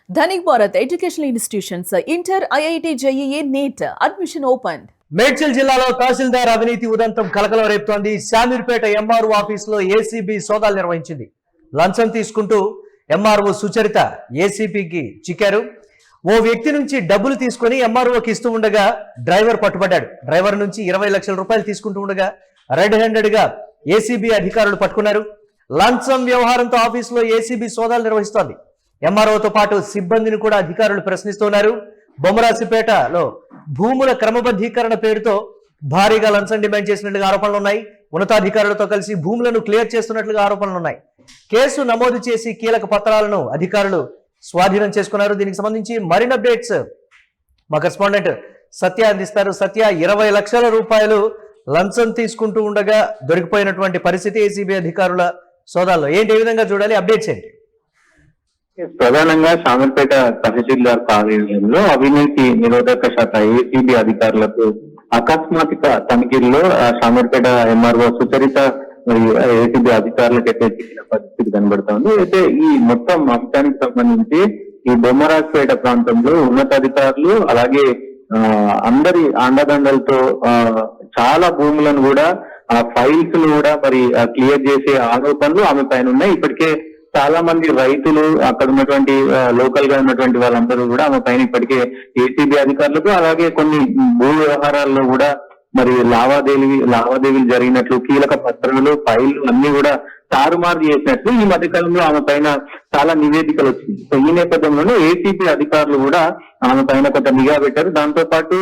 Dhanik Bharat Educational Institutions, Inter, IIT, JEE, NEET, admission opened. Medchal జిల్లాలో తహసీల్దార్ అవినీతి ఉదంతం కలకలం రేపుతోంది. శామీర్పేట ఎంఆర్ఓ ఆఫీసులో ఏసీబీ సోదాలు నిర్వహించింది. లంచం తీసుకుంటూ ఎంఆర్ఓ సుచరిత ఏసీపీకి చిక్కారు. ఓ వ్యక్తి నుంచి డబ్బులు తీసుకుని ఎంఆర్ఓకి ఇస్తూ ఉండగా డ్రైవర్ పట్టుబడ్డాడు. డ్రైవర్ నుంచి 20 లక్షల రూపాయలు తీసుకుంటూ ఉండగా రెడ్ హ్యాండెడ్ గా ఏసీబీ అధికారులు పట్టుకున్నారు. లంచం వ్యవహారంతో ఆఫీసులో ఏసీబీ సోదాలు నిర్వహిస్తోంది. ఎంఆర్ఓతో పాటు సిబ్బందిని కూడా అధికారులు ప్రశ్నిస్తున్నారు. బొమ్మరాసిపేటలో భూముల క్రమబద్ధీకరణ పేరుతో భారీగా లంచం డిమాండ్ చేసినట్లుగా ఆరోపణలు ఉన్నాయి. ఉన్నతాధికారులతో కలిసి భూములను క్లియర్ చేస్తున్నట్లుగా ఆరోపణలు ఉన్నాయి. కేసు నమోదు చేసి కీలక పత్రాలను అధికారులు స్వాధీనం చేసుకున్నారు. దీనికి సంబంధించి మరిన్ని అప్డేట్స్ మా కరెస్పాండెంట్ సత్య అందిస్తారు. సత్య, 20 లక్షల రూపాయలు లంచం తీసుకుంటూ ఉండగా దొరికిపోయినటువంటి పరిస్థితి ఏసీబీ అధికారుల సోదాల్లో ఏంటి, ఏ విధంగా చూడాలి, అప్డేట్స్ ఏంటి? ప్రధానంగా శామీర్పేట తహసీల్దార్ కార్యాలయంలో అవినీతి నిరోధక శాఖ ఏసీబీ అధికారులకు అకస్మాత్తుక తనిఖీల్లో శామీర్పేట ఎంఆర్ఓ సుచరిత మరియు ఏసీబీ అధికారులకు అయితే చిక్కిన పరిస్థితి కనబడుతోంది. అయితే ఈ మొత్తం అంశానికి సంబంధించి ఈ బొమ్మరాజ్పేట ప్రాంతంలో ఉన్నతాధికారులు అలాగే అందరి అండదండలతో చాలా భూములను కూడా ఆ ఫైల్స్ ను కూడా మరి క్లియర్ చేసే ఆరోపణలు ఆమె పైన ఉన్నాయి. ఇప్పటికే చాలా మంది రైతులు, అక్కడ ఉన్నటువంటి లోకల్ గా ఉన్నటువంటి వాళ్ళందరూ కూడా ఆమె పైన ఇప్పటికే ఏసీబీ అధికారులకు అలాగే కొన్ని భూ వ్యవహారాల్లో కూడా మరి లావాదేవీలు జరిగినట్లు కీలక పత్రాలు, ఫైళ్లు అన్ని కూడా తారుమారు చేసినట్లు ఈ మధ్యకాలంలో ఆమె పైన చాలా నివేదికలు వచ్చింది. సో ఈ నేపథ్యంలోనే ఏసీబీ అధికారులు కూడా ఆమె పైన కొంత నిఘా పెట్టారు. దాంతో పాటు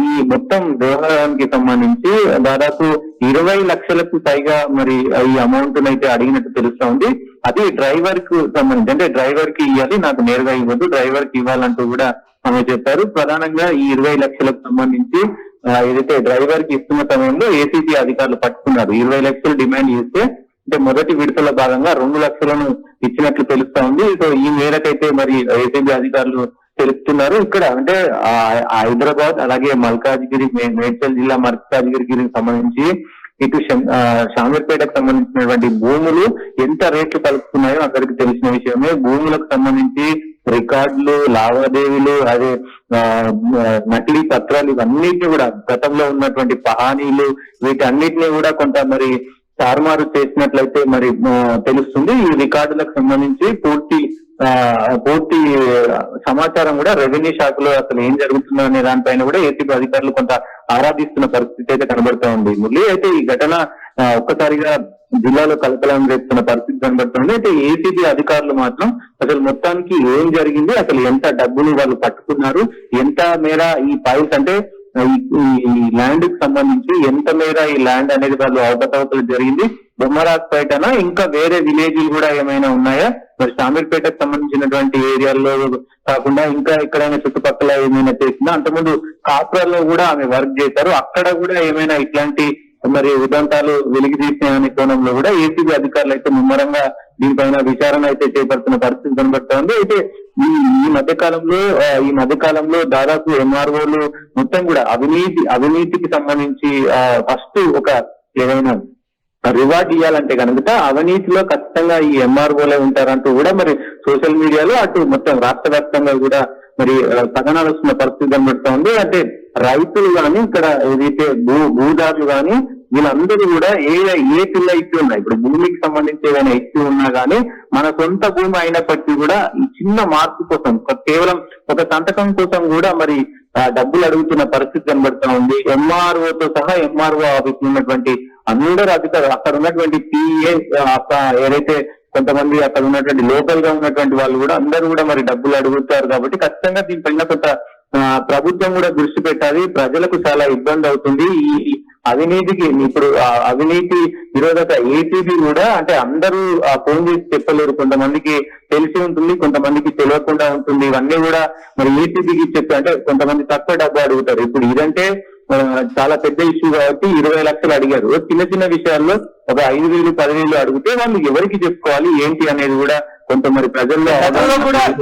ఈ మొత్తం వ్యవహారానికి సంబంధించి దాదాపు 20 లక్షలకు పైగా మరి ఈ అమౌంట్ అయితే అడిగినట్టు తెలుస్తా ఉంది. అది డ్రైవర్ కు సంబంధించి, అంటే డ్రైవర్ కి ఇవ్వాలి, నాకు నేరుగా ఇవ్వద్దు, డ్రైవర్ కి ఇవ్వాలంటూ కూడా ఆమె చెప్పారు. ప్రధానంగా ఈ 20 లక్షలకు సంబంధించి ఏదైతే డ్రైవర్ కి ఇస్తున్న సమయంలో ఏసీబీ అధికారులు పట్టుకున్నారు. 20 లక్షలు డిమాండ్ చేస్తే అంటే మొదటి విడతలో భాగంగా 2 లక్షలను ఇచ్చినట్లు తెలుస్తా ఉంది. సో ఈ మేరకైతే మరి ఏసీబీ అధికారులు తెలుపుతున్నారు. ఇక్కడ అంటే హైదరాబాద్ అలాగే మల్కాజ్గిరి, మేడ్చల్ జిల్లా మల్కాజ్గిరికి సంబంధించి ఇటు శామీర్పేటకు సంబంధించినటువంటి భూములు ఎంత రేట్లు కలుపుతున్నాయో అందరికి తెలిసిన విషయమే. భూములకు సంబంధించి రికార్డులు, లావాదేవీలు, అదే నకిలీ పత్రాలు, ఇవన్నిటిని కూడా గతంలో ఉన్నటువంటి పహానీలు, వీటన్నిటిని కూడా కొంత మరి తారుమారు చేసినట్లయితే మరి తెలుస్తుంది. ఈ రికార్డులకు సంబంధించి పూర్తి సమాచారం కూడా రెవెన్యూ శాఖలో అసలు ఏం జరుగుతుందో అనే దానిపైన కూడా ఏసీబీ అధికారులు కొంత ఆరాధిస్తున్న పరిస్థితి అయితే కనబడుతూ ఉంది. మురళి, అయితే ఈ ఘటన ఒక్కసారిగా జిల్లాలో కలకలం రేపుతున్న పరిస్థితి కనబడుతుంది. అయితే ఏసీబీ అధికారులు మాత్రం అసలు మొత్తానికి ఏం జరిగింది, అసలు ఎంత డబ్బులు వాళ్ళు పట్టుకున్నారు, ఎంత మేర ఈ ఫైల్స్ అంటే ఈ ల్యాండ్ కి సంబంధించి ఎంత మేర ఈ ల్యాండ్ అనేది వాళ్ళు అవకతవకలు జరిగింది, బొమ్మరాజ్పేటనా ఇంకా వేరే విలేజ్లు కూడా ఏమైనా ఉన్నాయా, మరి శామీర్పేటకు సంబంధించినటువంటి ఏరియాల్లో కాకుండా ఇంకా ఎక్కడైనా చుట్టుపక్కల ఏమైనా చేసిందా, అంతకుముందు కాపురాల్లో కూడా ఆమె వర్క్ చేశారు, అక్కడ కూడా ఏమైనా ఇట్లాంటి మరి ఉదంతాలు వెలికి తీసినాయనే కోణంలో కూడా ఏసీబీ అధికారులు అయితే ముమ్మరంగా దీనిపైన విచారణ అయితే చేపడుతున్న పరిస్థితి కనబడుతా ఉంది. అయితే ఈ మధ్యకాలంలో దాదాపు ఎంఆర్ఓలు మొత్తం కూడా అవినీతికి సంబంధించి ఫస్ట్ ఒక ఏదైనా రివార్డ్ ఇవ్వాలంటే కనుక అవినీతిలో ఖచ్చితంగా ఈ ఎంఆర్ఓలే ఉంటారంటూ కూడా మరి సోషల్ మీడియాలో అటు మొత్తం రాష్ట్ర వ్యాప్తంగా కూడా మరి కథనాలు వస్తున్న పరిస్థితి కనబడుతూ ఉంది. అంటే రైతులు కానీ, ఇక్కడ ఏదైతే భూదారులు కానీ, వీళ్ళందరూ కూడా ఏ పిల్ల ఇష్యూ ఉన్నాయి, ఇప్పుడు భూమికి సంబంధించి ఏదైనా ఇష్యూ ఉన్నా కానీ మన సొంత భూమి అయినప్పటికీ కూడా ఈ చిన్న మార్పు కోసం, కేవలం ఒక సంతకం కోసం కూడా మరి డబ్బులు అడుగుతున్న పరిస్థితి కనబడుతూ ఉంది. ఎంఆర్ఓతో సహా ఎంఆర్ఓ ఆఫీస్ ఉన్నటువంటి అందరూ అధికారులు, అక్కడ ఉన్నటువంటి పిఏ, ఏదైతే కొంతమంది అక్కడ ఉన్నటువంటి లోకల్ గా ఉన్నటువంటి వాళ్ళు కూడా అందరూ కూడా మరి డబ్బులు అడుగుతారు. కాబట్టి ఖచ్చితంగా దీనిపైన కొంత ప్రభుత్వం కూడా దృష్టి పెట్టాలి. ప్రజలకు చాలా ఇబ్బంది అవుతుంది ఈ అవినీతికి. ఇప్పుడు అవినీతి నిరోధక ఏసీబీ కూడా అంటే అందరూ ఫోన్ చేసి చెప్పలేరు, కొంతమందికి తెలిసి ఉంటుంది, కొంతమందికి తెలియకుండా ఉంటుంది. ఇవన్నీ కూడా మరి ఏసీబీకి చెప్పి అంటే కొంతమంది తక్కువ డబ్బు అడుగుతారు. ఇప్పుడు ఇదంటే చాలా పెద్ద ఇష్యూ కాబట్టి 20 లక్షలు అడిగారు. చిన్న చిన్న విషయాల్లో ఒక 5,000, 10,000 అడిగితే వాళ్ళు ఎవరికి చెప్పుకోవాలి ఏంటి అనేది కూడా కొంత మరి ప్రజల్లో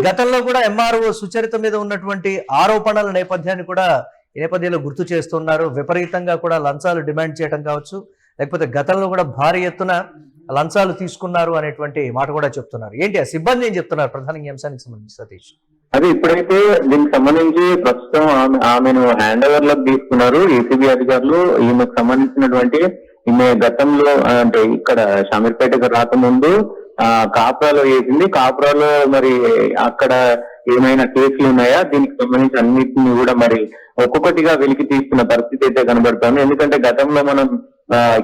గతంలో కూడా ఎంఆర్ఓ సుచరిత మీద ఉన్నటువంటి ఆరోపణల నేపథ్యాన్ని కూడా ఈ నేపథ్యంలో గుర్తు చేస్తున్నారు. విపరీతంగా కూడా లంచాలు డిమాండ్ చేయడం కావచ్చు, లేకపోతే గతంలో కూడా భారీ ఎత్తున లంచాలు తీసుకున్నారు అనేటువంటి మాట కూడా చెప్తున్నారు. ఏంటి ఆ సిబ్బంది ఏం చెప్తున్నారు ప్రధానంగా ఈ అంశానికి సంబంధించి సతీష్? అదే ఇప్పుడైతే దీనికి సంబంధించి ప్రస్తుతం ఆమెను హ్యాండ్ ఓవర్ లోకి తీసుకున్నారు ఏసీబీ అధికారులు. ఈమెకు సంబంధించినటువంటి ఈమె గతంలో అంటే ఇక్కడ షామీర్పేటకు రాకముందు కాపురాలో వేసింది. కాపురాలో మరి అక్కడ ఏమైనా కేసులు ఉన్నాయా, దీనికి సంబంధించి అన్నిటిని కూడా మరి ఒక్కొక్కటిగా వెలికి తీస్తున్న పరిస్థితి అయితే కనబడుతుంది. ఎందుకంటే గతంలో మనం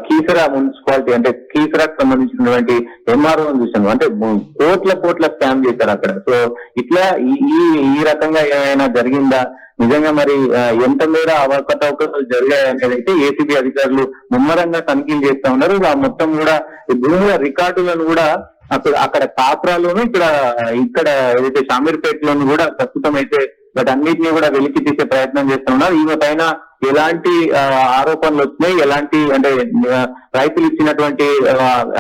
కీసరా మున్సిపాలిటీ అంటే కీసరాకు సంబంధించినటువంటి ఎంఆర్ఓ చూసాము, అంటే కోట్ల స్కామ్ చేశారు అక్కడ. సో ఇట్లా ఈ రకంగా ఏమైనా జరిగిందా, నిజంగా మరి ఎంత మేర అవకతవకలు జరిగాయనేది అయితే ఏసీబీ అధికారులు ముమ్మరంగా తనిఖీలు చేస్తా ఉన్నారు. ఆ మొత్తం కూడా భూముల రికార్డులను కూడా అక్కడ కాపురాలోను ఇక్కడ ఏదైతే షామీర్పేటలోను కూడా ప్రస్తుతం అయితే వాటన్నిటిని కూడా వెలికి తీసే ప్రయత్నం చేస్తున్నారు. ఈమె పైన ఎలాంటి ఆరోపణలు వచ్చినాయి, ఎలాంటి అంటే రైతులు ఇచ్చినటువంటి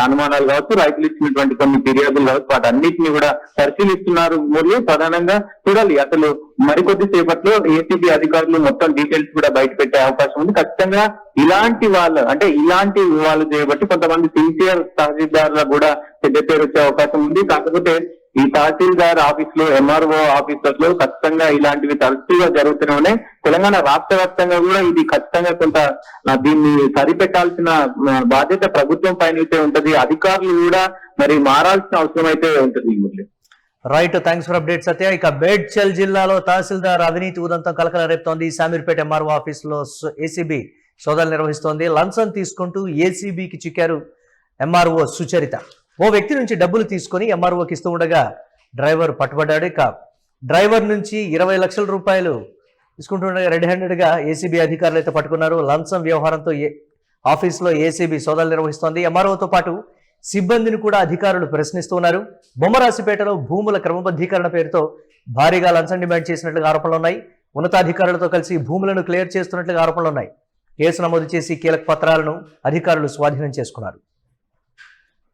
అనుమానాలు కావచ్చు, రైతులు ఇచ్చినటువంటి కొన్ని ఫిర్యాదులు కావచ్చు, వాటన్నిటిని కూడా పరిశీలిస్తున్నారు. మరియు ప్రధానంగా చూడాలి అసలు మరికొద్ది సేపట్లో ఏసీబీ అధికారులు మొత్తం డీటెయిల్స్ కూడా బయట పెట్టే అవకాశం ఉంది. ఖచ్చితంగా ఇలాంటి వాళ్ళు చేయబట్టి కొంతమంది సిన్సియర్ తహసీల్దార్లకు కూడా పెద్ద పేరు వచ్చే అవకాశం ఉంది. కాకపోతే ఈ తహసీల్దార్ ఆఫీస్ లో ఎంఆర్ఓ ఆఫీసర్స్ లో ఖచ్చితంగా ఇలాంటివి తరచుగా జరుగుతూనే ఉన్నాయి. తెలంగాణ రాష్ట్ర వ్యాప్తంగా కూడా ఇది ఖచ్చితంగా కొంత దీన్ని సరిపెట్టాల్సిన బాధ్యత ప్రభుత్వం పైన అయితే ఉంటది. అధికారులు కూడా మరి మారాల్సిన అవసరం అయితే ఉంటుంది. రైట్, థ్యాంక్స్ ఫర్ అప్డేట్ సత్య. ఇక మేడ్చల్ జిల్లాలో తహసీల్దార్ అవినీతి ఉదంతం కలకలం రేపుతోంది. శామీర్పేట ఎంఆర్ఓ ఆఫీసులో ఏసీబీ సోదాలు నిర్వహిస్తోంది. లంచం తీసుకుంటూ ఏసీబీకి చిక్కారు ఎంఆర్ఓ సుచరిత. ఓ వ్యక్తి నుంచి డబ్బులు తీసుకొని ఎంఆర్ఓకి ఇస్తూ ఉండగా డ్రైవర్ పట్టుబడ్డాడు. ఇక డ్రైవర్ నుంచి 20 లక్షల రూపాయలు తీసుకుంటుండగా రెడ్ హ్యాండెడ్గా ఏసీబీ అధికారులు అయితే పట్టుకున్నారు. లంచం వ్యవహారంతో ఆఫీసులో ఏసీబీ సోదాలు నిర్వహిస్తోంది. ఎంఆర్ఓతో పాటు సిబ్బందిని కూడా అధికారులు ప్రశ్నిస్తున్నారు. బొమ్మరాసిపేటలో భూముల క్రమబద్ధీకరణ పేరుతో భారీగా లంచం డిమాండ్ చేసినట్లుగా ఆరోపణలున్నాయి. ఉన్నతాధికారులతో కలిసి భూములను క్లియర్ చేస్తున్నట్లుగా ఆరోపణలున్నాయి. కేసు నమోదు చేసి కీలక పత్రాలను అధికారులు స్వాధీనం చేసుకున్నారు.